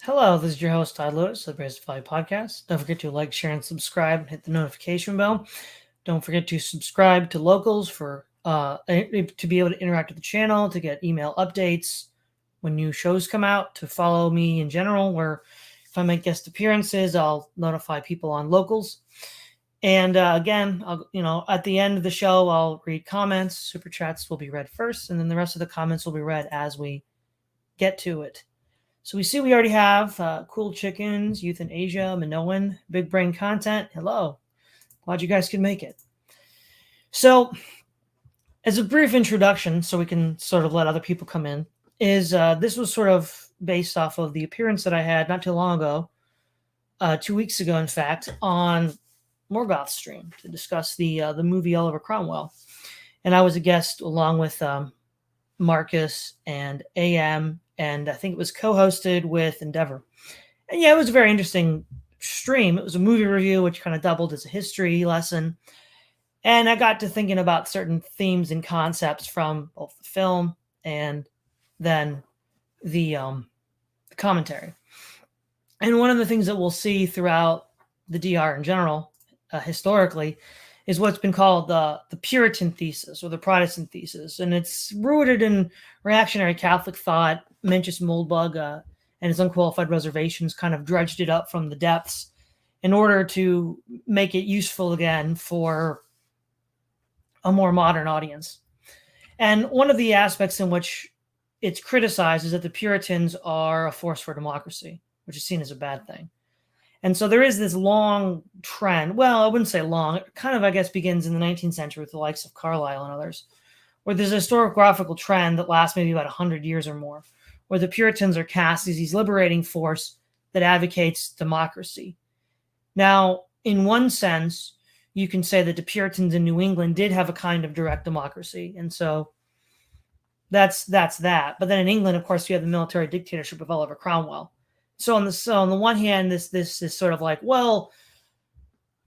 Hello, this is your host, Todd Lewis, of the Liberators podcast. Don't forget to like, share, and subscribe, and hit the notification bell. Don't forget to subscribe to Locals to be able to interact with the channel, to get email updates when new shows come out, to follow me in general, where if I make guest appearances, I'll notify people on Locals. And again, at the end of the show, I'll read comments. Super chats will be read first, and then the rest of the comments will be read as we get to it. So we see we already have Cool Chickens, Youth in Asia, Minoan, Big Brain Content. Hello. Glad you guys could make it. So as a brief introduction, so we can sort of let other people come in, is this was sort of based off of the appearance that I had not too long ago, 2 weeks ago, in fact, on Morgoth's stream to discuss the movie Oliver Cromwell. And I was a guest along with Marcus and AM, and I think it was co-hosted with Endeavor. And yeah, it was a very interesting stream. It was a movie review, which kind of doubled as a history lesson. And I got to thinking about certain themes and concepts from both the film and then the commentary. And one of the things that we'll see throughout the DR in general, historically, is what's been called the Puritan thesis or the Protestant thesis. And it's rooted in reactionary Catholic thought. Mencius Moldbug and his unqualified reservations kind of dredged it up from the depths in order to make it useful again for a more modern audience. And one of the aspects in which it's criticized is that the Puritans are a force for democracy, which is seen as a bad thing. And so there is this long trend. Well, I wouldn't say long. It kind of, I guess, begins in the 19th century with the likes of Carlyle and others, where there's a historiographical trend that lasts maybe about 100 years or more, where the Puritans are cast as these liberating force that advocates democracy. Now, in one sense, you can say that the Puritans in New England did have a kind of direct democracy. And so that's that. But then in England, of course, you have the military dictatorship of Oliver Cromwell. So on the one hand, this is sort of like, well,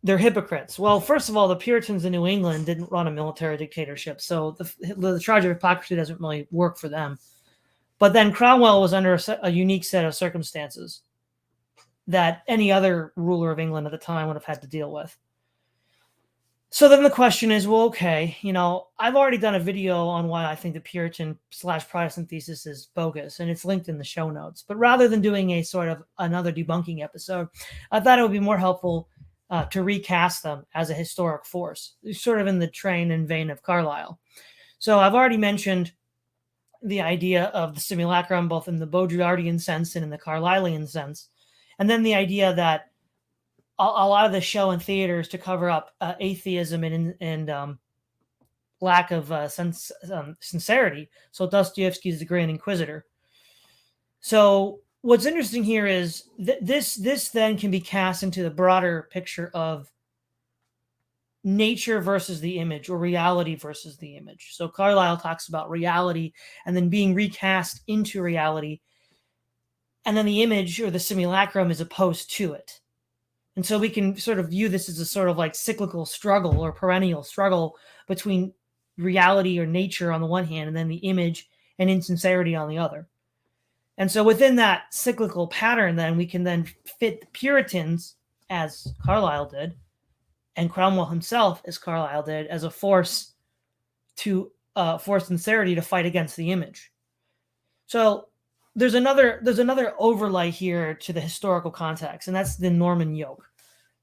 they're hypocrites. Well, first of all, the Puritans in New England didn't run a military dictatorship, so the charge of hypocrisy doesn't really work for them. But then Cromwell was under a unique set of circumstances that any other ruler of England at the time would have had to deal with. So then the question is, well, okay, I've already done a video on why I think the Puritan/Protestant thesis is bogus, and it's linked in the show notes. But rather than doing a sort of another debunking episode, I thought it would be more helpful to recast them as a historic force, sort of in the train and vein of Carlyle. So I've already mentioned the idea of the simulacrum, both in the Baudrillardian sense and in the Carlylean sense. And then the idea that a lot of the show in theaters to cover up atheism and lack of sincerity. So Dostoevsky's The Grand Inquisitor. So what's interesting here is this then can be cast into the broader picture of nature versus the image, or reality versus the image. So Carlyle talks about reality and then being recast into reality, and then the image or the simulacrum is opposed to it. And so we can sort of view this as a sort of like cyclical struggle or perennial struggle between reality or nature on the one hand and then the image and insincerity on the other. And so within that cyclical pattern, then we can then fit the Puritans, as Carlyle did, and Cromwell himself, as Carlyle did, as a force to for sincerity to fight against the image. So there's another overlay here to the historical context, and that's the Norman yoke.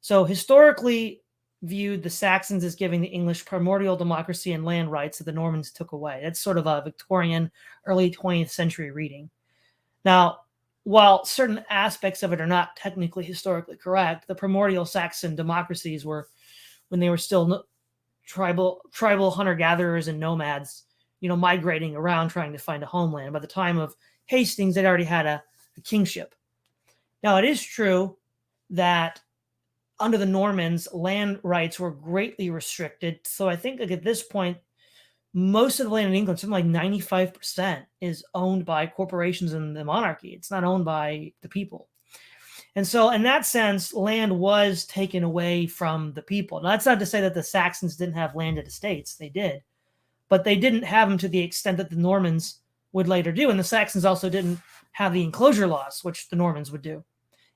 So historically viewed, the Saxons as giving the English primordial democracy and land rights that the Normans took away. That's sort of a Victorian, early 20th century reading. Now, while certain aspects of it are not technically historically correct, the primordial Saxon democracies were, when they were still tribal hunter-gatherers and nomads, migrating around trying to find a homeland. By the time of Hastings, they'd already had a kingship. Now, it is true that under the Normans, land rights were greatly restricted. So I think at this point, most of the land in England, something like 95%, is owned by corporations and the monarchy. It's not owned by the people. And so in that sense, land was taken away from the people. Now, that's not to say that the Saxons didn't have landed estates. They did. But they didn't have them to the extent that the Normans would later do. And the Saxons also didn't have the enclosure laws, which the Normans would do.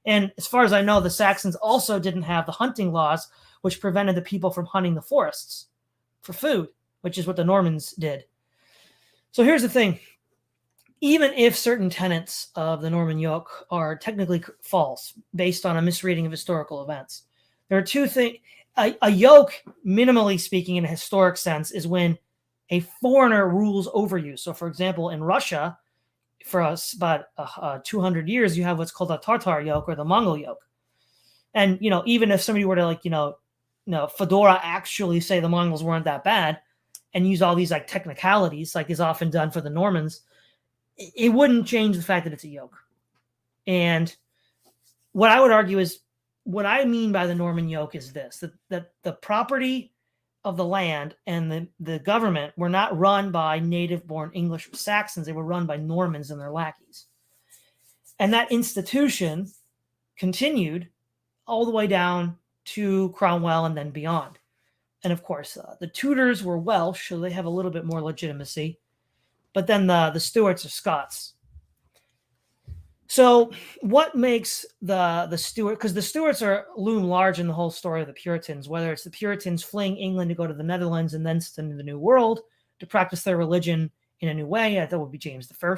And as far as I know, the Saxons also didn't have the hunting laws, which prevented the people from hunting the forests for food, which is what the Normans did. So here's the thing. Even if certain tenets of the Norman yoke are technically false, based on a misreading of historical events, there are two things. A yoke, minimally speaking, in a historic sense, is when a foreigner rules over you. So, for example, in Russia, for us, about 200 years, you have what's called a Tartar yoke or the Mongol yoke. And, even if somebody were to fedora actually say the Mongols weren't that bad and use all these like technicalities, like is often done for the Normans, it wouldn't change the fact that it's a yoke. And what I would argue is, what I mean by the Norman yoke is this, that the property of the land and the government were not run by native-born English or Saxons. They were run by Normans and their lackeys. And that institution continued all the way down to Cromwell and then beyond. And of course, the Tudors were Welsh, so they have a little bit more legitimacy. But then the Stuarts are Scots. So what makes the Stuart, because the Stuarts loom large in the whole story of the Puritans, whether it's the Puritans fleeing England to go to the Netherlands and thence to the New World to practice their religion in a new way, that would be James I,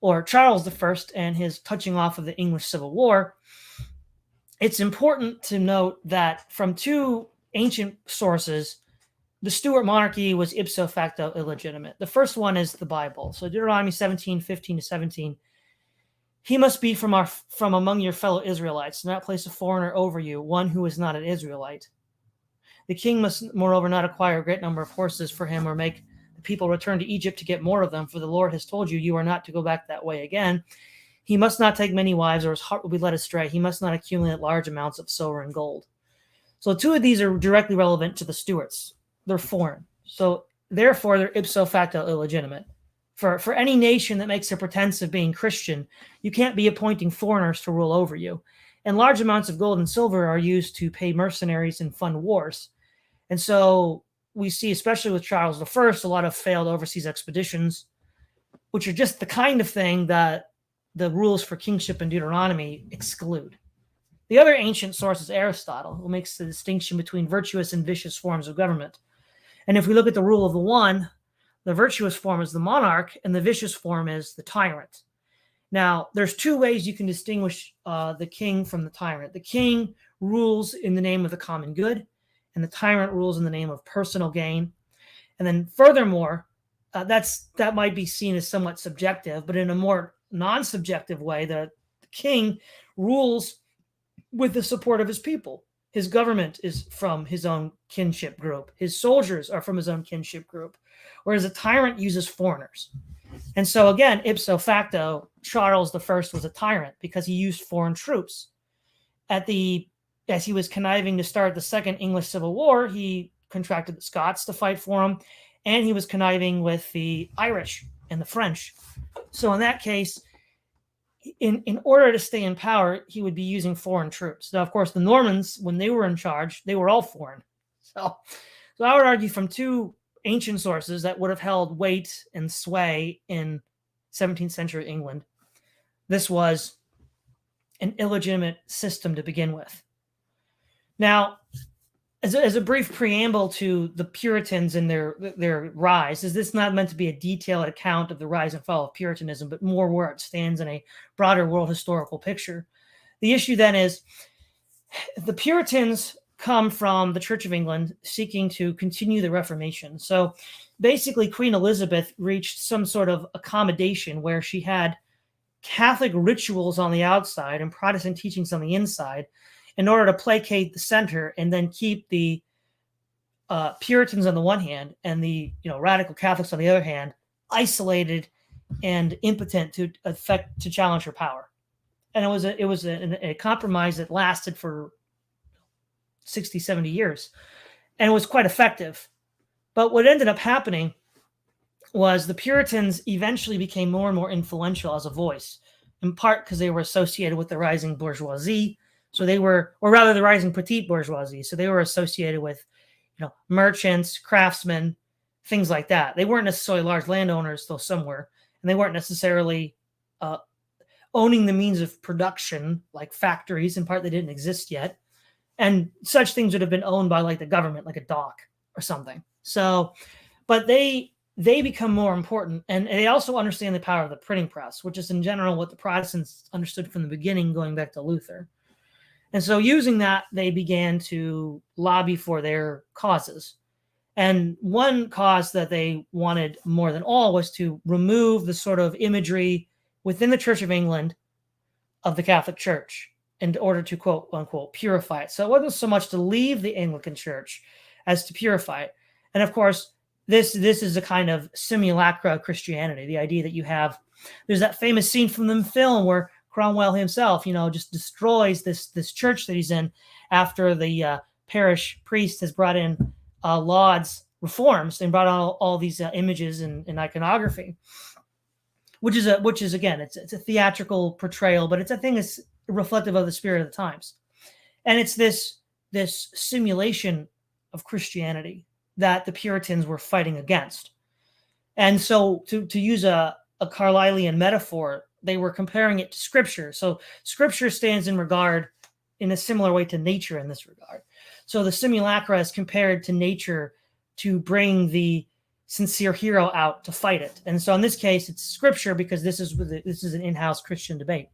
or Charles I and his touching off of the English Civil War. It's important to note that from two ancient sources, the Stuart monarchy was ipso facto illegitimate. The first one is the Bible. So Deuteronomy 17:15-17. He must be from among your fellow Israelites, not place a foreigner over you, one who is not an Israelite. The king must, moreover, not acquire a great number of horses for him or make the people return to Egypt to get more of them, for the Lord has told you, you are not to go back that way again. He must not take many wives, or his heart will be led astray. He must not accumulate large amounts of silver and gold. So two of these are directly relevant to the Stuarts. They're foreign. So therefore, they're ipso facto illegitimate. For any nation that makes a pretense of being Christian, you can't be appointing foreigners to rule over you. And large amounts of gold and silver are used to pay mercenaries and fund wars. And so we see, especially with Charles I, a lot of failed overseas expeditions, which are just the kind of thing that the rules for kingship and Deuteronomy exclude. The other ancient source is Aristotle, who makes the distinction between virtuous and vicious forms of government. And if we look at the rule of the one, the virtuous form is the monarch, and the vicious form is the tyrant. Now, there's two ways you can distinguish the king from the tyrant. The king rules in the name of the common good, and the tyrant rules in the name of personal gain. And then furthermore, that might be seen as somewhat subjective, but in a more non-subjective way, the king rules with the support of his people. His government is from his own kinship group. His soldiers are from his own kinship group, whereas a tyrant uses foreigners. And so again, ipso facto, Charles I was a tyrant because he used foreign troops. As he was conniving to start the Second English Civil War, he contracted the Scots to fight for him, and he was conniving with the Irish and the French. So in that case, in order to stay in power, he would be using foreign troops. Now, of course, the Normans, when they were in charge, they were all foreign. So I would argue from two ancient sources that would have held weight and sway in 17th century England, this was an illegitimate system to begin with. Now, as a brief preamble to the Puritans and their rise, is this not meant to be a detailed account of the rise and fall of Puritanism, but more where it stands in a broader world historical picture? The issue then is the Puritans come from the Church of England seeking to continue the Reformation. So basically, Queen Elizabeth reached some sort of accommodation where she had Catholic rituals on the outside and Protestant teachings on the inside, in order to placate the center and then keep the Puritans on the one hand and the radical Catholics on the other hand isolated and impotent to challenge her power. And it was a compromise that lasted for 60, 70 years, and it was quite effective. But what ended up happening was the Puritans eventually became more and more influential as a voice, in part because they were associated with the rising bourgeoisie. So they were, or rather the rising petite bourgeoisie. So they were associated with, merchants, craftsmen, things like that. They weren't necessarily large landowners, though some were, and they weren't necessarily owning the means of production, like factories, in part they didn't exist yet. And such things would have been owned by like the government, like a dock or something. So, but they become more important, and they also understand the power of the printing press, which is in general what the Protestants understood from the beginning, going back to Luther. And so using that, they began to lobby for their causes. And one cause that they wanted more than all was to remove the sort of imagery within the Church of England of the Catholic Church in order to, quote unquote, purify it. So it wasn't so much to leave the Anglican Church as to purify it. And of course, this is a kind of simulacra of Christianity, the idea that there's that famous scene from the film where Cromwell himself, just destroys this church that he's in after the parish priest has brought in Laud's reforms and brought on all these images and iconography, which is again, it's a theatrical portrayal, but it's a thing that's reflective of the spirit of the times. And it's this simulation of Christianity that the Puritans were fighting against. And so to use a Carlylean metaphor, they were comparing it to Scripture. So Scripture stands in regard in a similar way to nature in this regard. So the simulacra is compared to nature to bring the sincere hero out to fight it. And so in this case, it's Scripture, because this is an in-house Christian debate.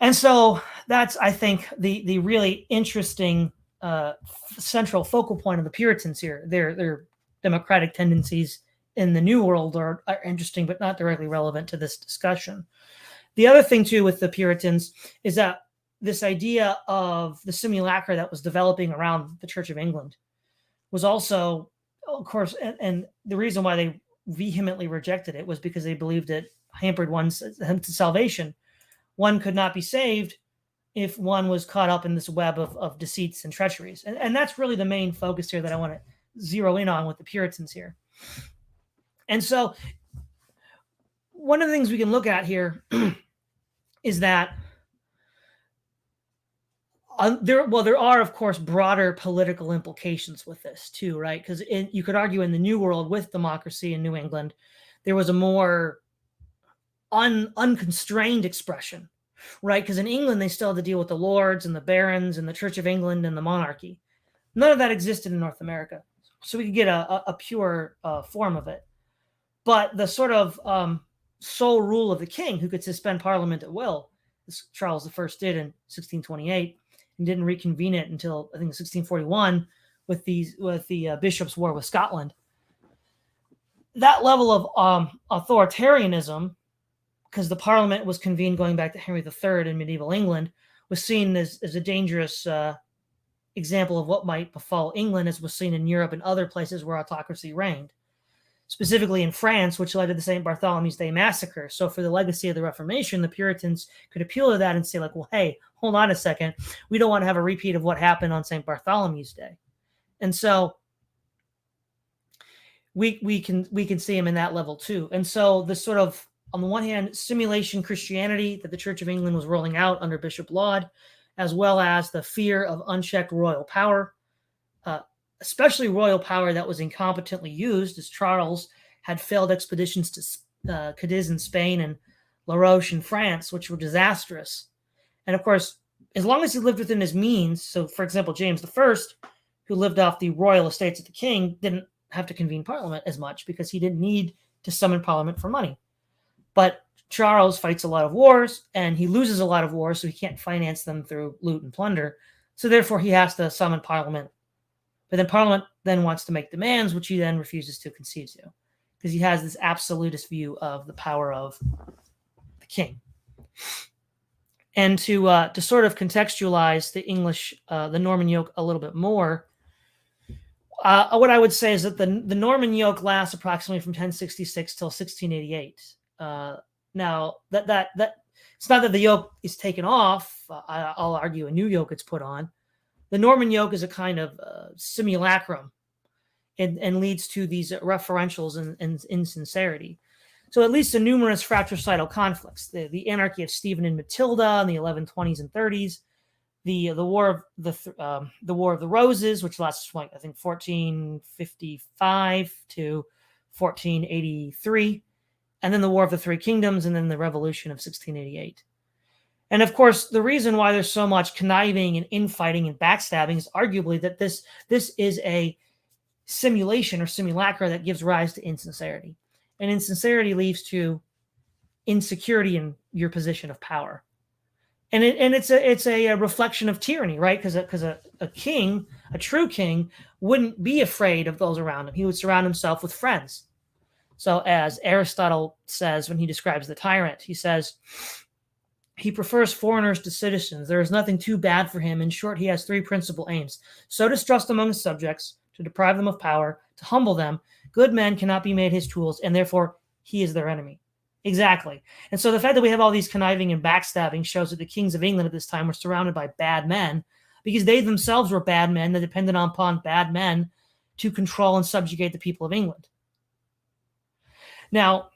And so that's, I think, the really interesting central focal point of the Puritans here. Their democratic tendencies in the New World are interesting, but not directly relevant to this discussion. The other thing, too, with the Puritans is that this idea of the simulacra that was developing around the Church of England was also, of course, and the reason why they vehemently rejected it was because they believed it hampered one's salvation. One could not be saved if one was caught up in this web of deceits and treacheries. And that's really the main focus here that I want to zero in on with the Puritans here. And so one of the things we can look at here is that there are, of course, broader political implications with this too, right? Because you could argue in the New World with democracy in New England, there was a more unconstrained expression, right? Because in England, they still had to deal with the lords and the barons and the Church of England and the monarchy. None of that existed in North America. So we could get a pure form of it. But the sort of sole rule of the king, who could suspend parliament at will, as Charles I did in 1628, and didn't reconvene it until, I think, 1641 with the bishops' war with Scotland. That level of authoritarianism, because the parliament was convened going back to Henry III in medieval England, was seen as a dangerous example of what might befall England, as was seen in Europe and other places where autocracy reigned, specifically in France, which led to the St. Bartholomew's Day massacre. So for the legacy of the Reformation, the Puritans could appeal to that and say, like, well, hey, hold on a second. We don't want to have a repeat of what happened on St. Bartholomew's Day. And so we can see him in that level too. And so the sort of, on the one hand, simulation Christianity that the Church of England was rolling out under Bishop Laud, as well as the fear of unchecked royal power, especially royal power that was incompetently used, as Charles had failed expeditions to Cadiz in Spain and La Roche in France, which were disastrous. And of course, as long as he lived within his means, so for example, James I, who lived off the royal estates of the king, didn't have to convene parliament as much because he didn't need to summon parliament for money. But Charles fights a lot of wars, and he loses a lot of wars, so he can't finance them through loot and plunder. So therefore, he has to summon parliament. But then parliament then wants to make demands, which he then refuses to concede to, because he has this absolutist view of the power of the king. And to sort of contextualize the English, the Norman yoke a little bit more, what I would say is that the Norman yoke lasts approximately from 1066 till 1688. Now that it's not that the yoke is taken off. I'll argue a new yoke is put on. The Norman yoke is a kind of simulacrum, and leads to these referentials and insincerity. So it leads to numerous fratricidal conflicts: the anarchy of Stephen and Matilda in the 1120s and 30s, the war of the Roses, which lasts, I think, 1455 to 1483. and then the War of the Three Kingdoms, and then the Revolution of 1688. And of course, the reason why there's so much conniving and infighting and backstabbing is arguably that this is a simulation or simulacra that gives rise to insincerity. And insincerity leads to insecurity in your position of power. And it's a reflection of tyranny, right? Because a king, a true king, wouldn't be afraid of those around him. He would surround himself with friends. So as Aristotle says when he describes the tyrant, he says, he prefers foreigners to citizens. There is nothing too bad for him. In short, he has three principal aims: sow distrust among his subjects, to deprive them of power, to humble them. Good men cannot be made his tools, and therefore he is their enemy. Exactly. And so the fact that we have all these conniving and backstabbing shows that the kings of England at this time were surrounded by bad men, because they themselves were bad men that depended upon bad men to control and subjugate the people of England. Now,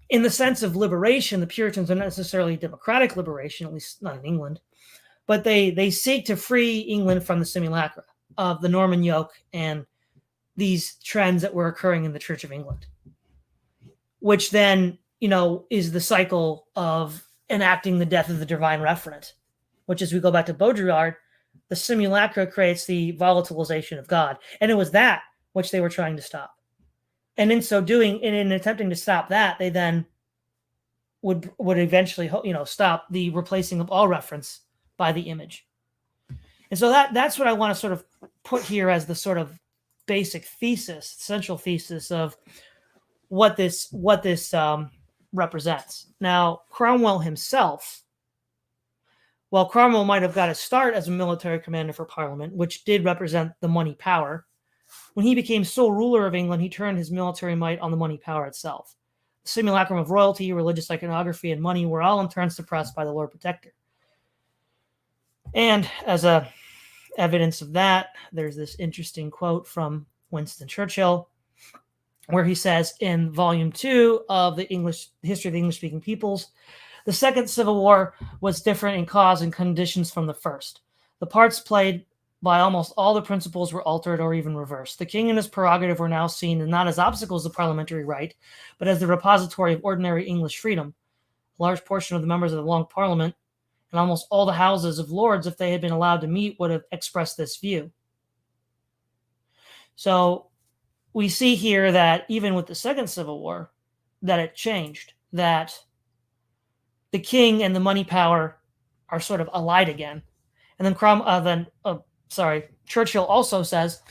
in the sense of liberation, the Puritans are not necessarily democratic liberation, at least not in England, but they seek to free England from the simulacra of the Norman yoke and these trends that were occurring in the Church of England, which then, is the cycle of enacting the death of the divine referent, which, as we go back to Baudrillard, the simulacra creates the volatilization of God. And it was that which they were trying to stop. And in so doing, and in attempting to stop that, they then would eventually, stop the replacing of all reference by the image. And so that's what I want to sort of put here as the sort of basic thesis, central thesis of what this represents. Now, Cromwell himself, while Cromwell might have got his start as a military commander for Parliament, which did represent the money power, when he became sole ruler of England, he turned his military might on the money power itself. The simulacrum of royalty, religious iconography, and money were all in turn suppressed by the Lord Protector. And as a evidence of that, there's this interesting quote from Winston Churchill, where he says in Volume 2 of the History of the English-Speaking Peoples, the Second Civil War was different in cause and conditions from the first. The parts played by almost all the principles were altered or even reversed. The king and his prerogative were now seen not as obstacles to parliamentary right, but as the repository of ordinary English freedom. A large portion of the members of the Long Parliament and almost all the houses of lords, if they had been allowed to meet, would have expressed this view. So we see here that even with the Second Civil War, that it changed, that the king and the money power are sort of allied again. And then Churchill also says,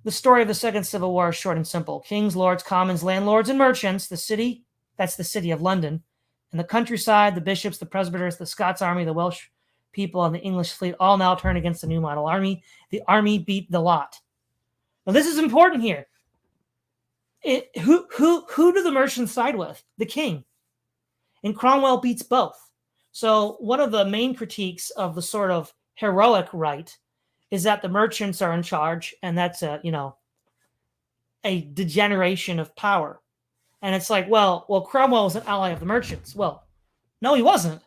the story of the Second Civil War is short and simple. Kings, lords, commons, landlords, and merchants, the city, that's the city of London, and the countryside, the bishops, the presbyters, the Scots army, the Welsh people, and the English fleet all now turn against the New Model Army. The army beat the lot. Now, this is important here. Who do the merchants side with? The king. And Cromwell beats both. So one of the main critiques of the sort of heroic right is that the merchants are in charge, and that's a degeneration of power. And it's like, well, Cromwell was an ally of the merchants. Well, no, he wasn't.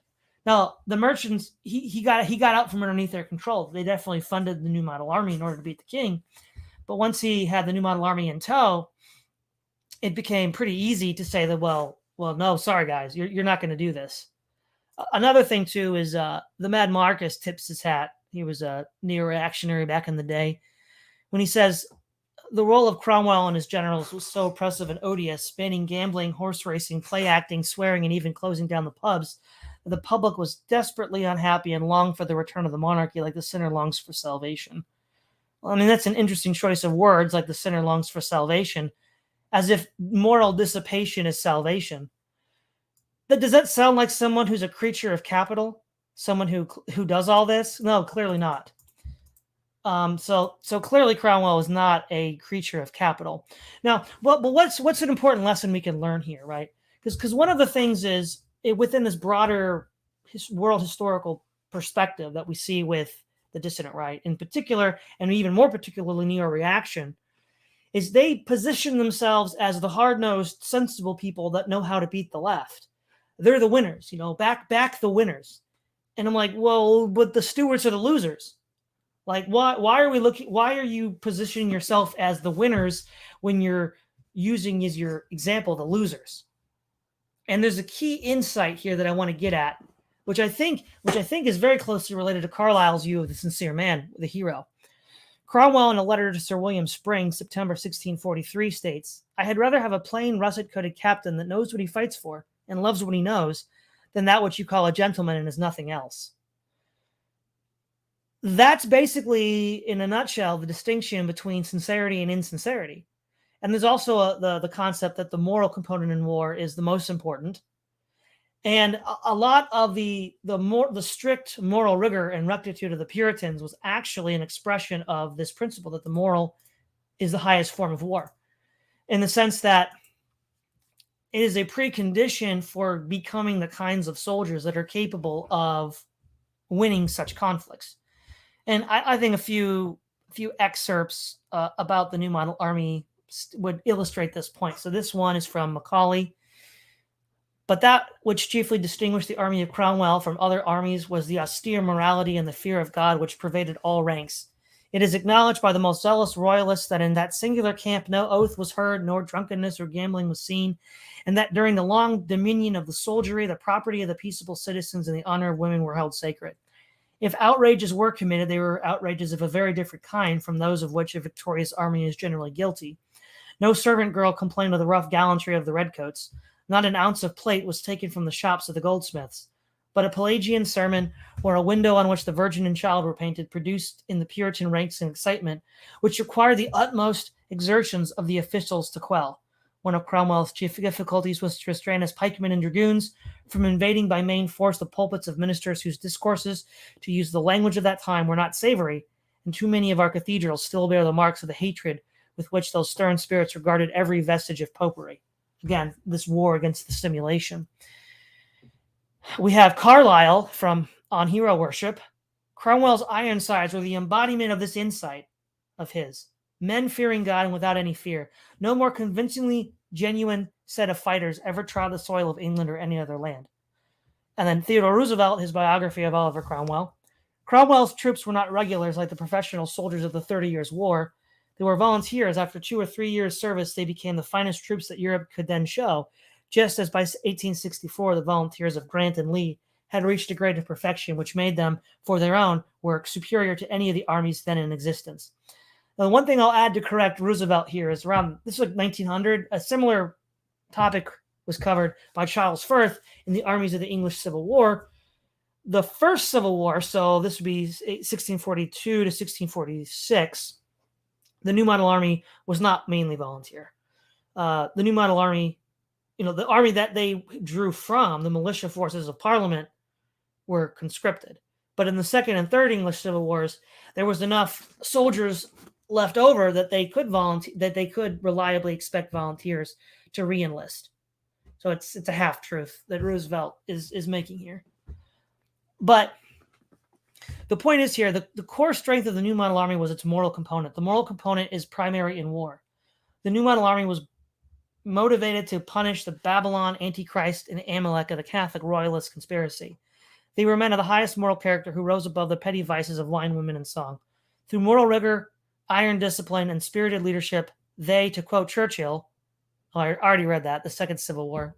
Now, the merchants, he got out from underneath their control. They definitely funded the New Model Army in order to beat the king. But once he had the New Model Army in tow, it became pretty easy to say that, well, no, sorry, guys, you're not going to do this. Another thing, too, is the Mad Marcus tips his hat. He was a neo-reactionary back in the day. When he says, the role of Cromwell and his generals was so oppressive and odious, spanning gambling, horse racing, play acting, swearing, and even closing down the pubs, that the public was desperately unhappy and longed for the return of the monarchy like the sinner longs for salvation. Well, I mean, that's an interesting choice of words, like the sinner longs for salvation, as if moral dissipation is salvation. But does that sound like someone who's a creature of capital? Someone who does all this? No, clearly not. So clearly Cromwell is not a creature of capital. Now, but what's an important lesson we can learn here, right? Because one of the things is within this broader world historical perspective that we see with the dissident right, in particular, and even more particularly neo-reaction, is they position themselves as the hard-nosed, sensible people that know how to beat the left. They're the winners, back the winners. And I'm like, well, but the stewards are the losers. Like, why are you positioning yourself as the winners when you're using as your example the losers? And there's a key insight here that I want to get at, which I think is very closely related to Carlyle's view of the sincere man, the hero. Cromwell, in a letter to Sir William Spring, September 1643, states, "I had rather have a plain russet-coated captain that knows what he fights for and loves what he knows than that which you call a gentleman and is nothing else." That's basically, in a nutshell, the distinction between sincerity and insincerity. And there's also the concept that the moral component in war is the most important. And a lot of the strict moral rigor and rectitude of the Puritans was actually an expression of this principle that the moral is the highest form of war, in the sense that it is a precondition for becoming the kinds of soldiers that are capable of winning such conflicts. And I think a few excerpts about the New Model Army would illustrate this point. So this one is from Macaulay. "But that which chiefly distinguished the army of Cromwell from other armies was the austere morality and the fear of God which pervaded all ranks. It is acknowledged by the most zealous royalists that in that singular camp no oath was heard, nor drunkenness or gambling was seen, and that during the long dominion of the soldiery, the property of the peaceable citizens and the honor of women were held sacred. If outrages were committed, they were outrages of a very different kind from those of which a victorious army is generally guilty. No servant girl complained of the rough gallantry of the redcoats. Not an ounce of plate was taken from the shops of the goldsmiths. But a Pelagian sermon, or a window on which the Virgin and Child were painted, produced in the Puritan ranks an excitement which required the utmost exertions of the officials to quell. One of Cromwell's chief difficulties was to restrain his pikemen and dragoons from invading by main force the pulpits of ministers whose discourses, to use the language of that time, were not savory, and too many of our cathedrals still bear the marks of the hatred with which those stern spirits regarded every vestige of popery." Again, this war against the simulation. We have Carlyle from On Hero Worship. "Cromwell's Ironsides were the embodiment of this insight of his. Men fearing God and without any fear. No more convincingly genuine set of fighters ever trod the soil of England or any other land." And then Theodore Roosevelt, his biography of Oliver Cromwell. "Cromwell's troops were not regulars like the professional soldiers of the 30 Years' War. They were volunteers. After 2 or 3 years' service, they became the finest troops that Europe could then show, just as by 1864 the volunteers of Grant and Lee had reached a grade of perfection which made them, for their own work, superior to any of the armies then in existence." Now, one thing I'll add to correct Roosevelt here is this was like 1900. A similar topic was covered by Charles Firth in the armies of the English Civil War. The first Civil War, so this would be 1642 to 1646, the New Model Army was not mainly volunteer. The New Model Army, the army that they drew from, the militia forces of Parliament, were conscripted. But in the Second and Third English Civil Wars, there was enough soldiers left over that they could reliably expect volunteers to re-enlist. So it's a half-truth that Roosevelt is making here. But the point is here, the core strength of the New Model Army was its moral component. The moral component is primary in war. The New Model Army was motivated to punish the Babylon, Antichrist, and Amalek of the Catholic Royalist conspiracy. They were men of the highest moral character who rose above the petty vices of wine, women, and song. Through moral rigor, iron discipline, and spirited leadership, they, to quote Churchill, I already read that, the Second Civil War.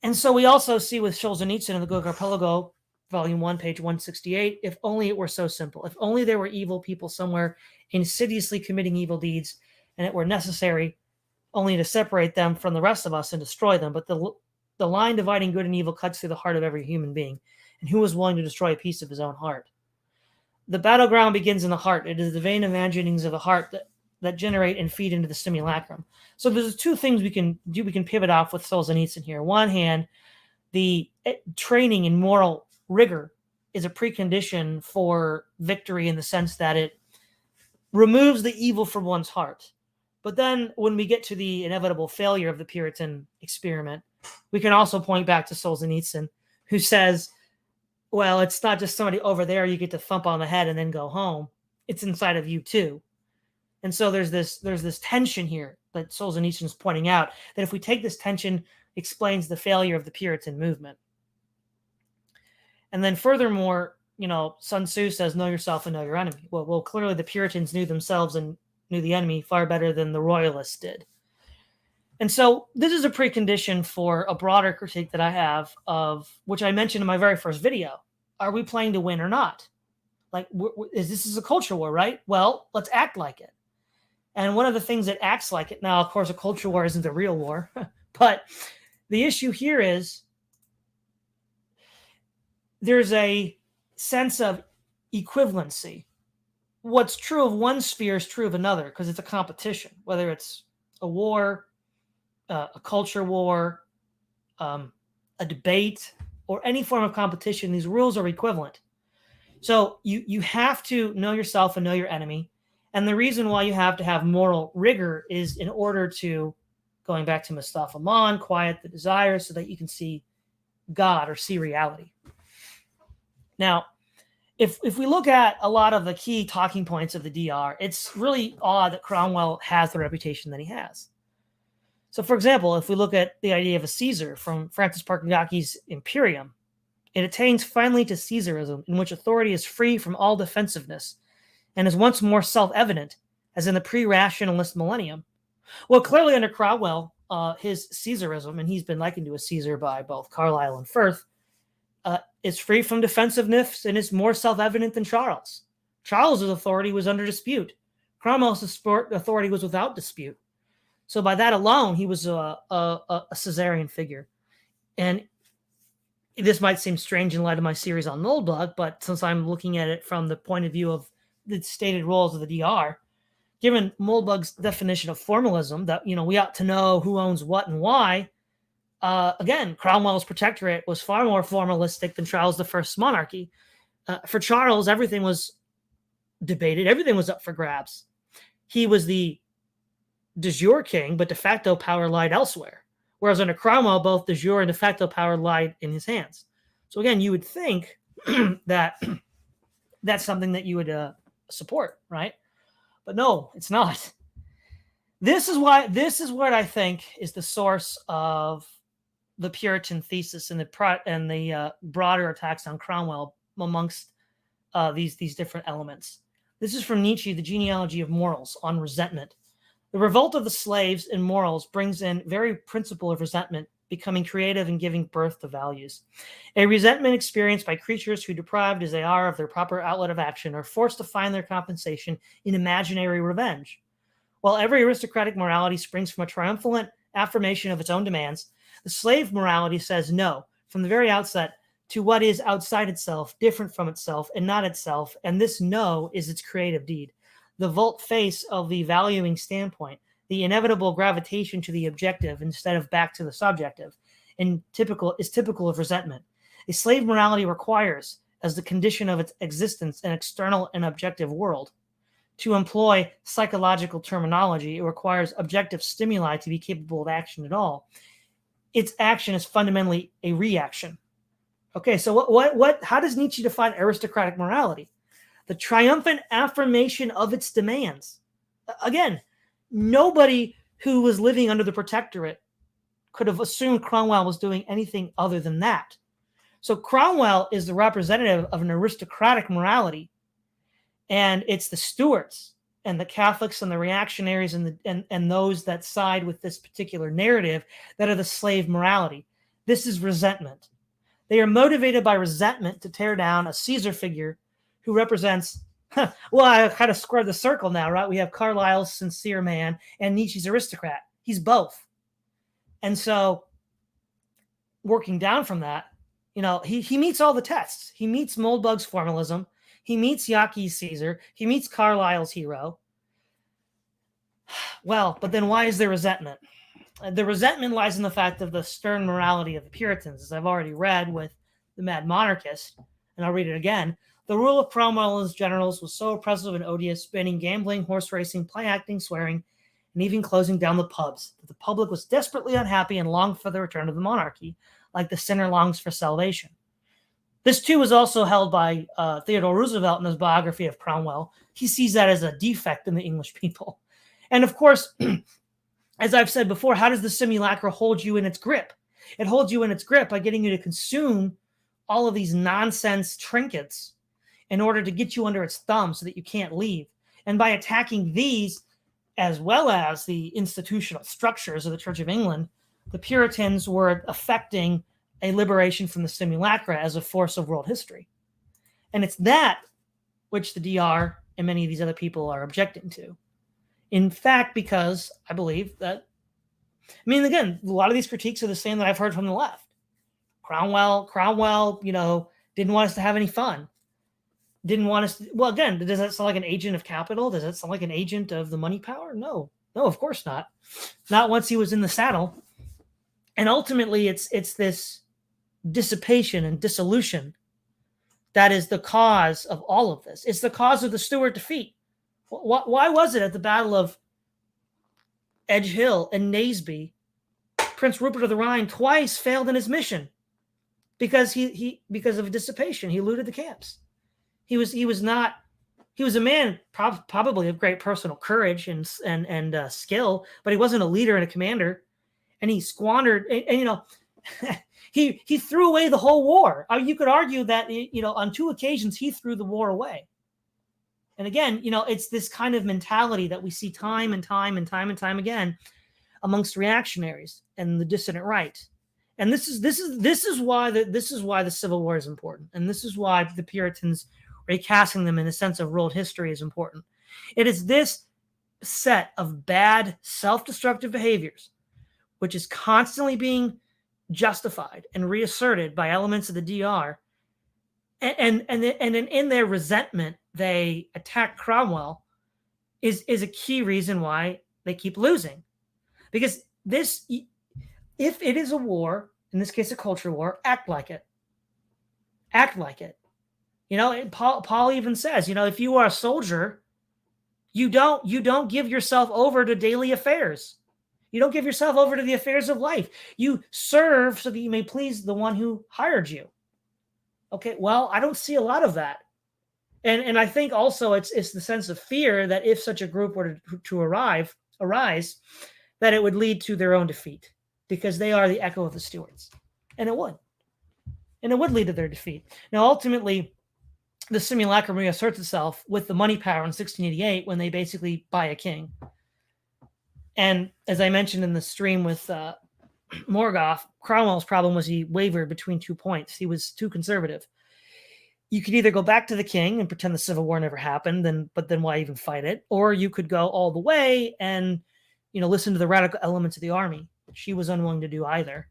And so we also see with Solzhenitsyn in the Book Archipelago, Volume 1, page 168, if only it were so simple. If only there were evil people somewhere insidiously committing evil deeds, and it were necessary only to separate them from the rest of us and destroy them. But the line dividing good and evil cuts through the heart of every human being. And who is willing to destroy a piece of his own heart? The battleground begins in the heart. It is the vain imaginings of the heart that generate and feed into the simulacrum. So there's two things we can do. We can pivot off with Solzhenitsyn here. One hand, the training in moral rigor is a precondition for victory in the sense that it removes the evil from one's heart. But then when we get to the inevitable failure of the Puritan experiment, we can also point back to Solzhenitsyn, who says, well, it's not just somebody over there you get to thump on the head and then go home. It's inside of you too. And so there's this tension here that Solzhenitsyn is pointing out, that if we take this tension, explains the failure of the Puritan movement. And then furthermore, Sun Tzu says, know yourself and know your enemy. Well, clearly the Puritans knew themselves and knew the enemy far better than the Royalists did. And so this is a precondition for a broader critique that I have of, which I mentioned in my very first video. Are we playing to win or not? Like, this is a culture war, right? Well, let's act like it. And one of the things that acts like it, now, of course, a culture war isn't a real war, but the issue here is there's a sense of equivalency. What's true of one sphere is true of another because it's a competition, whether it's a war, a culture war, a debate, or any form of competition. These rules are equivalent. So you have to know yourself and know your enemy. And the reason why you have to have moral rigor is in order to, going back to Mustafa Mann, quiet the desire so that you can see God or see reality. Now, if we look at a lot of the key talking points of the DR, it's really odd that Cromwell has the reputation that he has. So, for example, if we look at the idea of a Caesar from Francis Parkagaki's Imperium, it attains finally to Caesarism, in which authority is free from all defensiveness and is once more self-evident, as in the pre-rationalist millennium. Well, clearly under Cromwell, his Caesarism, and he's been likened to a Caesar by both Carlyle and Firth, is free from defensiveness and is more self-evident than Charles. Charles's authority was under dispute. Cromwell's authority was without dispute. So by that alone, he was a Caesarian figure. And this might seem strange in light of my series on Moldbug, but since I'm looking at it from the point of view of the stated roles of the DR, given Moldbug's definition of formalism, that we ought to know who owns what and why, again, Cromwell's protectorate was far more formalistic than Charles I's monarchy. For Charles, everything was debated, everything was up for grabs. He was the de jure king, but de facto power lied elsewhere. Whereas under Cromwell, both de jure and de facto power lied in his hands. So again, you would think that that's something that you would support, right? But no, it's not. This is what I think is the source of the Puritan thesis and the broader attacks on Cromwell amongst these different elements. This is from Nietzsche, The Genealogy of Morals, on resentment. The revolt of the slaves in morals brings in very principle of resentment, becoming creative and giving birth to values. A resentment experienced by creatures who, deprived as they are of their proper outlet of action, are forced to find their compensation in imaginary revenge. While every aristocratic morality springs from a triumphant affirmation of its own demands, the slave morality says no, from the very outset, to what is outside itself, different from itself, and not itself, and this no is its creative deed. The volte-face of the valuing standpoint, the inevitable gravitation to the objective instead of back to the subjective, is typical of resentment. A slave morality requires, as the condition of its existence, an external and objective world. To employ psychological terminology, it requires objective stimuli to be capable of action at all. Its action is fundamentally a reaction. Okay, so how does Nietzsche define aristocratic morality? The triumphant affirmation of its demands. Again, nobody who was living under the protectorate could have assumed Cromwell was doing anything other than that. So Cromwell is the representative of an aristocratic morality, and it's the Stuarts and the Catholics and the reactionaries and those that side with this particular narrative that are the slave morality. This is resentment. They are motivated by resentment to tear down a Caesar figure who represents, well, I kind of squared the circle now, right? We have Carlyle's sincere man and Nietzsche's aristocrat. He's both. And so working down from that, he meets all the tests. He meets Moldbug's formalism. He meets Yaki's Caesar. He meets Carlyle's hero. Well, but then why is there resentment? The resentment lies in the fact of the stern morality of the Puritans, as I've already read with the Mad Monarchist, and I'll read it again. The rule of Cromwell and his generals was so oppressive and odious, banning gambling, horse racing, play acting, swearing, and even closing down the pubs, that the public was desperately unhappy and longed for the return of the monarchy, like the sinner longs for salvation. This, too, was also held by Theodore Roosevelt in his biography of Cromwell. He sees that as a defect in the English people. And, of course, as I've said before, how does the simulacra hold you in its grip? It holds you in its grip by getting you to consume all of these nonsense trinkets in order to get you under its thumb so that you can't leave. And by attacking these, as well as the institutional structures of the Church of England, the Puritans were affecting a liberation from the simulacra as a force of world history. And it's that which the DR and many of these other people are objecting to. In fact, because I believe that, I mean, again, a lot of these critiques are the same that I've heard from the left. Cromwell, didn't want us to have any fun. Didn't want us to, well, again, does that sound like an agent of capital? Does that sound like an agent of the money power? No, of course not. Not once he was in the saddle. And ultimately, it's this dissipation and dissolution that is the cause of all of this. It's the cause of the Stuart defeat. Why was it at the Battle of Edge Hill and Naseby, Prince Rupert of the Rhine twice failed in his mission? Because because of dissipation, he looted the camps. He was a man probably of great personal courage and skill, but he wasn't a leader and a commander. And he squandered, he threw away the whole war. I mean, you could argue that, on 2 occasions he threw the war away. And again, it's this kind of mentality that we see time and time again amongst reactionaries and the dissident right. And this is why the Civil War is important, and this is why the Puritans recasting them in a sense of world history is important. It is this set of bad, self-destructive behaviors, which is constantly being justified and reasserted by elements of the DR, and in their resentment, they attack Cromwell, is a key reason why they keep losing. Because if it is a war, in this case a culture war, act like it. Act like it. Paul even says, if you are a soldier, you don't give yourself over to daily affairs. You don't give yourself over to the affairs of life. You serve so that you may please the one who hired you. Okay, well, I don't see a lot of that. And I think also it's the sense of fear that if such a group were to arise, that it would lead to their own defeat, because they are the echo of the Stuarts. And it would. And it would lead to their defeat. Now, ultimately, the simulacrum reasserts itself with the money power in 1688 when they basically buy a king. And as I mentioned in the stream with Morgoth, Cromwell's problem was he wavered between 2 points. He was too conservative. You could either go back to the king and pretend the Civil War never happened, but then why even fight it? Or you could go all the way and listen to the radical elements of the army. She was unwilling to do either.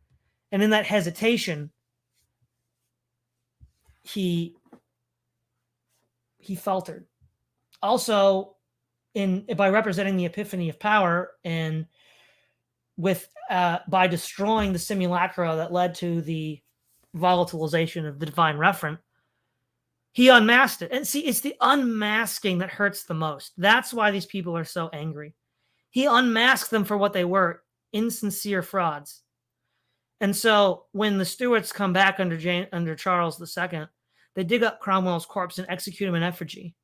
And in that hesitation, he faltered. Also, by representing the epiphany of power and by destroying the simulacra that led to the volatilization of the divine referent, he unmasked it. And see, it's the unmasking that hurts the most. That's why these people are so angry. He unmasked them for what they were, insincere frauds. And so when the Stuarts come back under Charles II, they dig up Cromwell's corpse and execute him in effigy.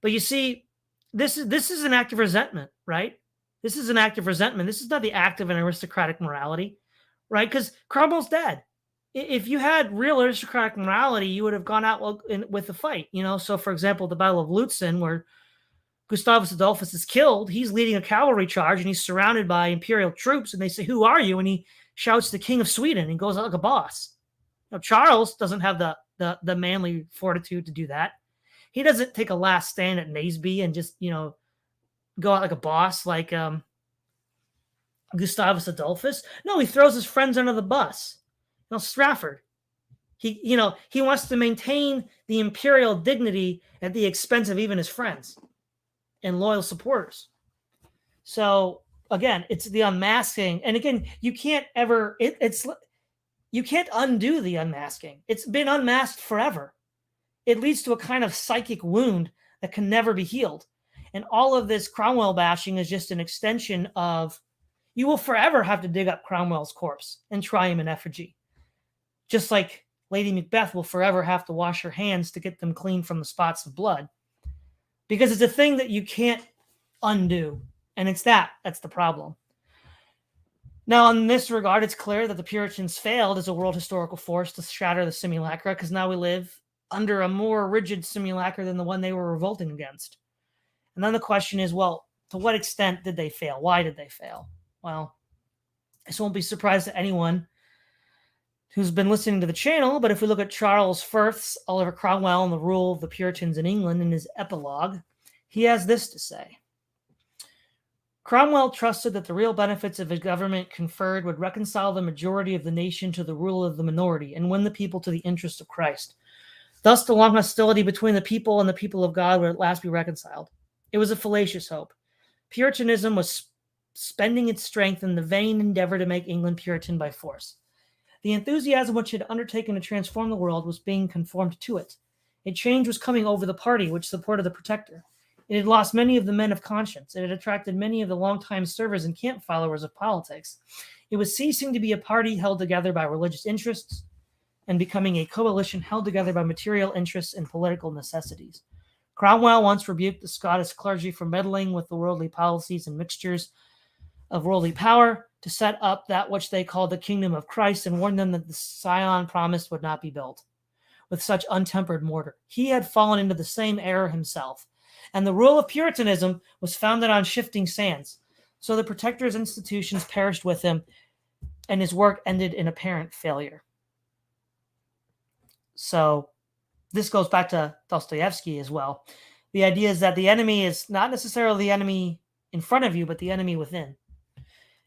But you see, this is an act of resentment, right? This is an act of resentment. This is not the act of an aristocratic morality, right? Because Cromwell's dead. If you had real aristocratic morality, you would have gone out with the fight, So, for example, the Battle of Lutzen, where Gustavus Adolphus is killed, he's leading a cavalry charge and he's surrounded by imperial troops, and they say, "Who are you?" And he shouts, "The King of Sweden," and goes out like a boss. Charles doesn't have the manly fortitude to do that. He doesn't take a last stand at Naseby and just, go out like a boss like Gustavus Adolphus. No, he throws his friends under the bus. Strafford. He wants to maintain the imperial dignity at the expense of even his friends and loyal supporters. So again, it's the unmasking. And again, you can't you can't undo the unmasking. It's been unmasked forever. It leads to a kind of psychic wound that can never be healed. And all of this Cromwell bashing is just an extension of, you will forever have to dig up Cromwell's corpse and try him in effigy. Just like Lady Macbeth will forever have to wash her hands to get them clean from the spots of blood. Because it's a thing that you can't undo. And that's the problem. Now, in this regard, it's clear that the Puritans failed as a world historical force to shatter the simulacra, because now we live under a more rigid simulacra than the one they were revolting against. And then the question is, well, to what extent did they fail? Why did they fail? Well, this won't be a surprise to anyone who's been listening to the channel, but if we look at Charles Firth's Oliver Cromwell and the Rule of the Puritans in England in his epilogue, he has this to say. Cromwell trusted that the real benefits of his government conferred would reconcile the majority of the nation to the rule of the minority and win the people to the interest of Christ. Thus, the long hostility between the people and the people of God would at last be reconciled. It was a fallacious hope. Puritanism was spending its strength in the vain endeavor to make England Puritan by force. The enthusiasm which had undertaken to transform the world was being conformed to it. A change was coming over the party which supported the Protector. It had lost many of the men of conscience. It had attracted many of the long-time servers and camp followers of politics. It was ceasing to be a party held together by religious interests and becoming a coalition held together by material interests and political necessities. Cromwell once rebuked the Scottish clergy for meddling with the worldly policies and mixtures of worldly power to set up that which they called the kingdom of Christ and warned them that the Sion promised would not be built with such untempered mortar. He had fallen into the same error himself, and the rule of Puritanism was founded on shifting sands. So the Protector's institutions perished with him, and his work ended in apparent failure. So this goes back to Dostoevsky as well. The idea is that the enemy is not necessarily the enemy in front of you, but the enemy within.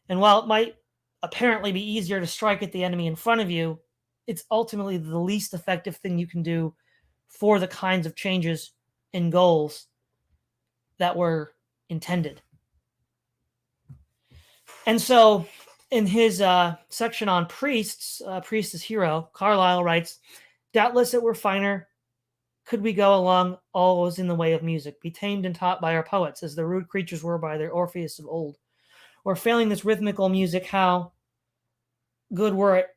And while it might apparently be easier to strike at the enemy in front of you, it's ultimately the least effective thing you can do for the kinds of changes and goals that were intended. And so in his section on priests, Priest is Hero, Carlyle writes, doubtless it were finer could we go along always in the way of music, be tamed and taught by our poets, as the rude creatures were by their Orpheus of old. Or failing this rhythmical music, how good were it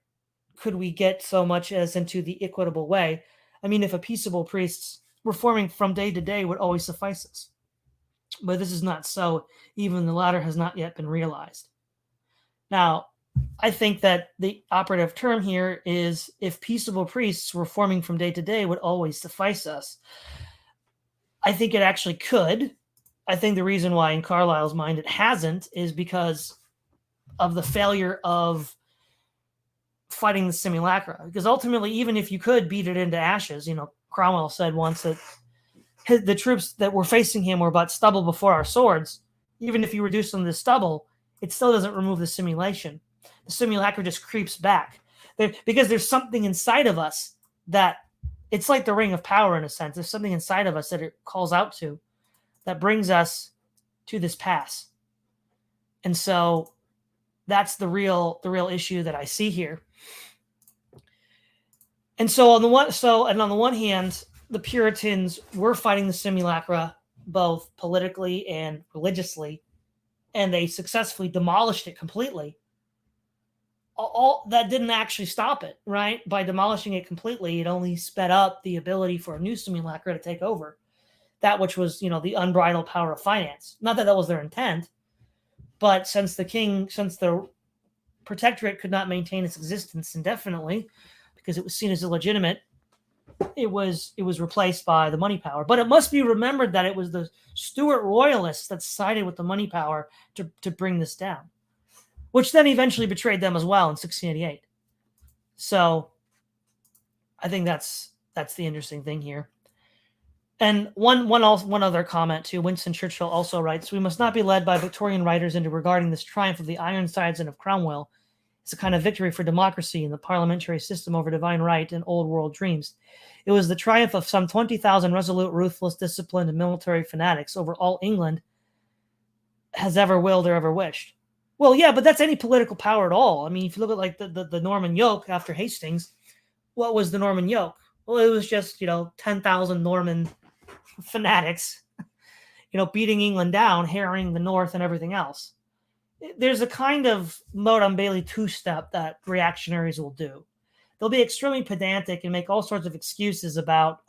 could we get so much as into the equitable way? I mean, if a peaceable priest reforming from day to day would always suffice us. But this is not so. Even the latter has not yet been realized. Now, I think that the operative term here is if peaceable priests reforming from day to day would always suffice us. I think it actually could. I think the reason why in Carlyle's mind it hasn't is because of the failure of fighting the simulacra. Because ultimately, even if you could beat it into ashes, Cromwell said once that the troops that were facing him were but stubble before our swords. Even if you reduce them to stubble, it still doesn't remove the simulation. The simulacra just creeps back. Because there's something inside of us that, it's like the ring of power in a sense. There's something inside of us that it calls out to that brings us to this pass. And so that's the real issue that I see here. And so on the one hand, the Puritans were fighting the simulacra both politically and religiously, and they successfully demolished it completely. All that didn't actually stop it, right? By demolishing it completely, it only sped up the ability for a new simulacra to take over. That which was, the unbridled power of finance. Not that that was their intent, but since the protectorate could not maintain its existence indefinitely because it was seen as illegitimate, it was replaced by the money power. But it must be remembered that it was the Stuart royalists that sided with the money power to bring this down, which then eventually betrayed them as well in 1688. So I think that's the interesting thing here. And one other comment too. Winston Churchill also writes, we must not be led by Victorian writers into regarding this triumph of the Ironsides and of Cromwell as a kind of victory for democracy and the parliamentary system over divine right and old world dreams. It was the triumph of some 20,000 resolute, ruthless, disciplined, and military fanatics over all England has ever willed or ever wished. Well, yeah, but that's any political power at all. I mean, if you look at like the Norman yoke after Hastings, what was the Norman yoke? Well, it was just, 10,000 Norman fanatics, beating England down, harrying the North and everything else. There's a kind of Motte Bailey two-step that reactionaries will do. They'll be extremely pedantic and make all sorts of excuses about,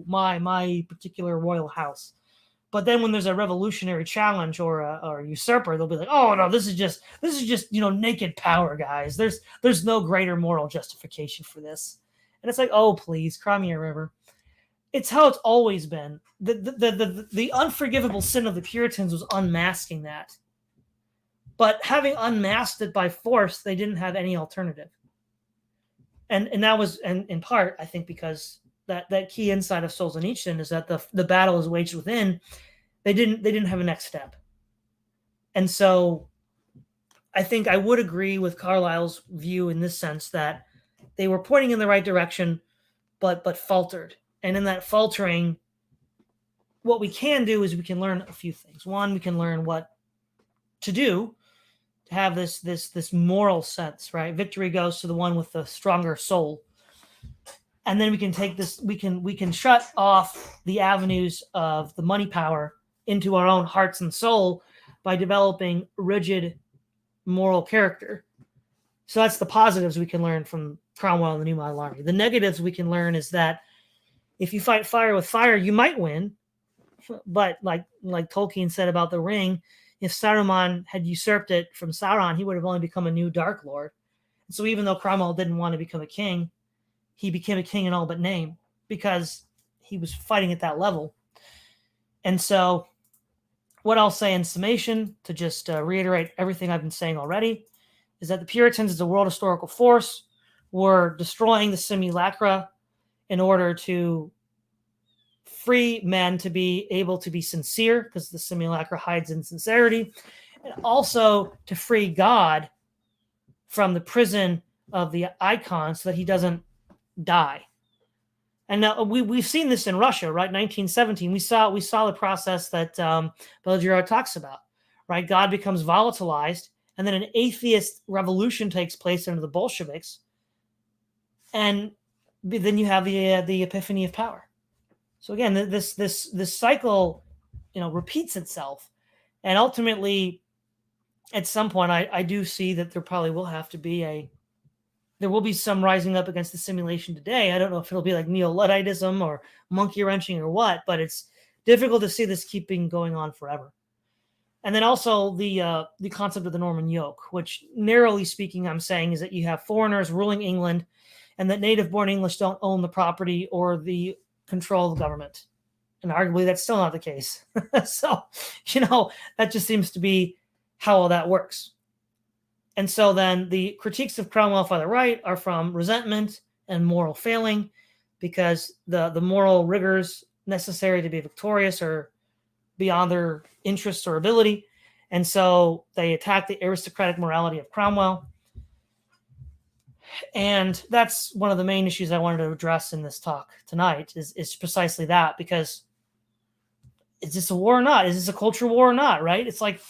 my particular royal house. But then when there's a revolutionary challenge or a usurper, they'll be like, oh no, this is just naked power, guys. There's no greater moral justification for this. And it's like, oh please, cry me a river. It's how it's always been. The unforgivable sin of the Puritans was unmasking that. But having unmasked it by force, they didn't have any alternative. And that was, and in part, I think, because that key insight of Solzhenitsyn is that the battle is waged within. They didn't have a next step. And so I think I would agree with Carlyle's view in this sense that they were pointing in the right direction, but faltered. And in that faltering, what we can do is we can learn a few things. One, we can learn what to do to have this moral sense, right? Victory goes to the one with the stronger soul. And then we can take this, we can shut off the avenues of the money power into our own hearts and soul by developing rigid moral character. So that's the positives we can learn from Cromwell and the New Model Army. The negatives we can learn is that if you fight fire with fire, you might win. But like Tolkien said about the ring, if Saruman had usurped it from Sauron, he would have only become a new Dark Lord. And so even though Cromwell didn't want to become a king, he became a king in all but name because he was fighting at that level. And so what I'll say in summation, to just reiterate everything I've been saying already, is that the Puritans as a world historical force were destroying the simulacra in order to free men to be able to be sincere, because the simulacra hides insincerity, and also to free God from the prison of the icon so that he doesn't die. And now we've seen this in Russia, right? 1917, we saw the process that Belligerard talks about, right? God becomes volatilized, and then an atheist revolution takes place under the Bolsheviks, and then you have the epiphany of power. So again, this cycle, repeats itself, and ultimately, at some point, I do see that there probably will have to be there will be some rising up against the simulation today. I don't know if it'll be like neo-Ludditism or monkey wrenching or what, but it's difficult to see this keeping going on forever. And then also the concept of the Norman yoke, which narrowly speaking, I'm saying is that you have foreigners ruling England, and that native-born English don't own the property or the control of the government. And arguably that's still not the case. So, that just seems to be how all that works. And so then the critiques of Cromwell by the right are from resentment and moral failing, because the moral rigors necessary to be victorious are beyond their interests or ability. And so they attack the aristocratic morality of Cromwell. And that's one of the main issues I wanted to address in this talk tonight is precisely that, because is this a war or not? Is this a cultural war or not, right? It's like,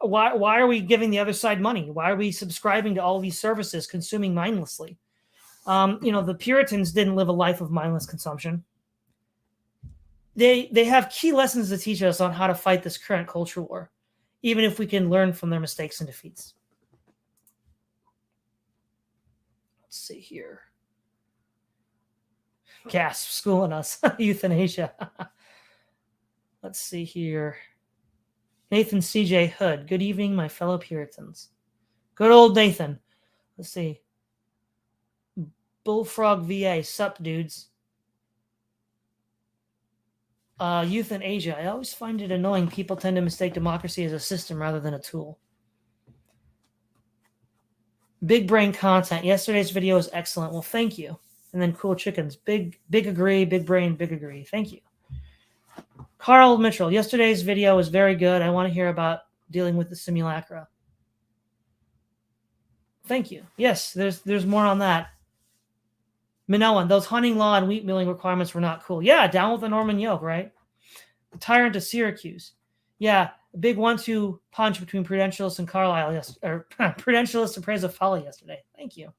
why are we giving the other side money? Why are we subscribing to all these services, consuming mindlessly? The Puritans didn't live a life of mindless consumption. They have key lessons to teach us on how to fight this current culture war, even if we can learn from their mistakes and defeats. Let's see here. Gasp, schooling us. Euthanasia. Let's see here. Nathan C.J. Hood. Good evening, my fellow Puritans. Good old Nathan. Let's see. Bullfrog VA. Sup, dudes. Euthanasia. I always find it annoying. People tend to mistake democracy as a system rather than a tool. Big brain content. Yesterday's video was excellent. Well, thank you. And then cool chickens. Big agree. Big brain. Big agree. Thank you. Carl Mitchell. Yesterday's video was very good. I want to hear about dealing with the simulacra. Thank you. Yes, there's more on that. Minoan. Those hunting law and wheat milling requirements were not cool. Yeah, down with the Norman yoke, right? The tyrant of Syracuse. Yeah, a big 1-2 punch between Prudentialists and Carlyle or Prudentialists and Praise of Folly yesterday. Thank you.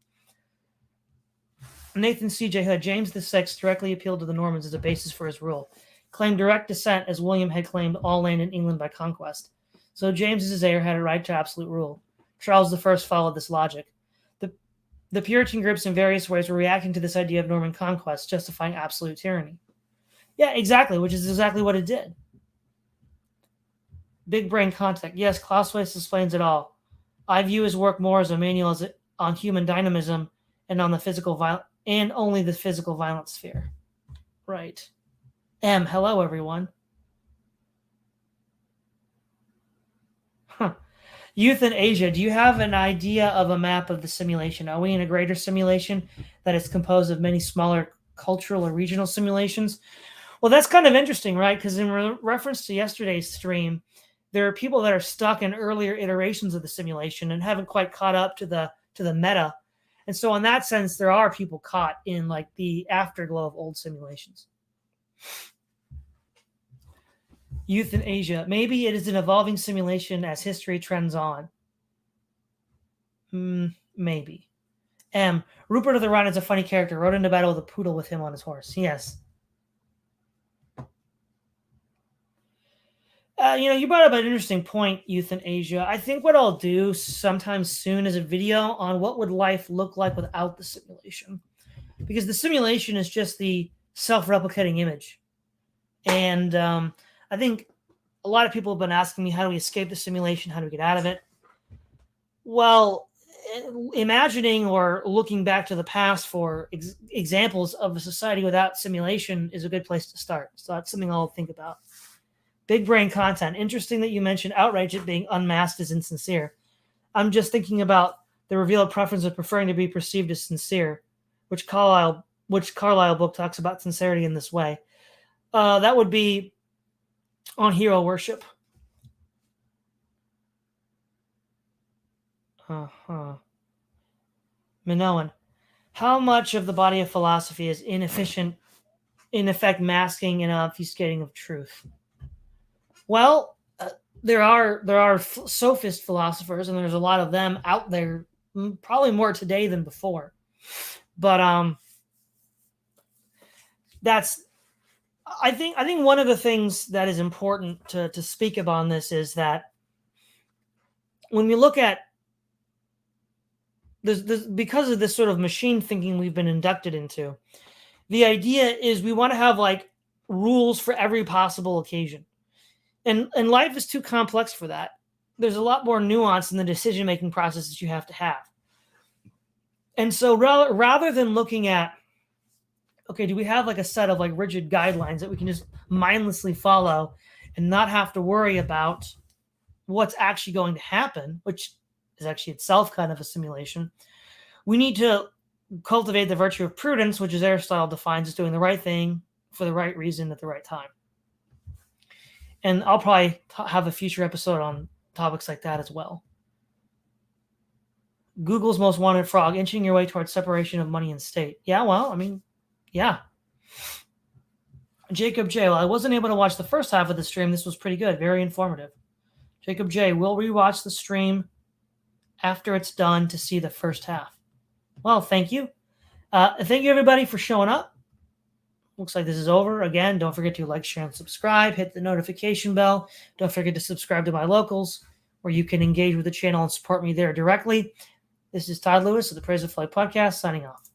Nathan C.J. Hood. James VI directly appealed to the Normans as a basis for his rule. Claimed direct descent as William had claimed all land in England by conquest. So James as his heir had a right to absolute rule. Charles I followed this logic. The Puritan groups in various ways were reacting to this idea of Norman conquest, justifying absolute tyranny. Yeah, exactly, which is exactly what it did. Big brain contact. Yes, Clausewitz explains it all. I view his work more as a manual on human dynamism and on the physical violence, and only the physical violence sphere. Right. Hello, everyone. Huh. Euthanasia, do you have an idea of a map of the simulation? Are we in a greater simulation that is composed of many smaller cultural or regional simulations? Well, that's kind of interesting, right? Because in reference to yesterday's stream, there are people that are stuck in earlier iterations of the simulation and haven't quite caught up to the meta. And so in that sense, there are people caught in like the afterglow of old simulations. Euthanasia. Maybe it is an evolving simulation as history trends on. Maybe. Rupert of the Rhine is a funny character. Rode into battle with a poodle with him on his horse. Yes. You brought up an interesting point, Euthanasia. I think what I'll do sometime soon is a video on what would life look like without the simulation. Because the simulation is just the self-replicating image. And I think a lot of people have been asking me, how do we escape the simulation? How do we get out of it? Well, imagining or looking back to the past for examples of a society without simulation is a good place to start. So that's something I'll think about. Big brain content. Interesting that you mentioned outrage at being unmasked as insincere. I'm just thinking about the revealed preference of preferring to be perceived as sincere, which Carlyle book talks about sincerity in this way. That would be on hero worship. Minoan. How much of the body of philosophy is inefficient, in effect masking and obfuscating of truth? Well, there are sophist philosophers, and there's a lot of them out there, probably more today than before. But that's I think one of the things that is important to speak about on this is that when we look at this, because of this sort of machine thinking we've been inducted into, the idea is we want to have like rules for every possible occasion. And life is too complex for that. There's a lot more nuance in the decision-making processes you have to have. And so rather than looking at, okay, do we have like a set of like rigid guidelines that we can just mindlessly follow and not have to worry about what's actually going to happen, which is actually itself kind of a simulation, we need to cultivate the virtue of prudence, which as Aristotle defines as doing the right thing for the right reason at the right time. And I'll probably have a future episode on topics like that as well. Google's most wanted frog, inching your way towards separation of money and state. Yeah, well, I mean, yeah. Jacob J. Well, I wasn't able to watch the first half of the stream. This was pretty good, very informative. Jacob J. Will rewatch the stream after it's done to see the first half. Well, thank you. Thank you, everybody, for showing up. Looks like this is over. Again, don't forget to like, share, and subscribe. Hit the notification bell. Don't forget to subscribe to my locals, where you can engage with the channel and support me there directly. This is Todd Lewis of the Praise of Flight podcast, signing off.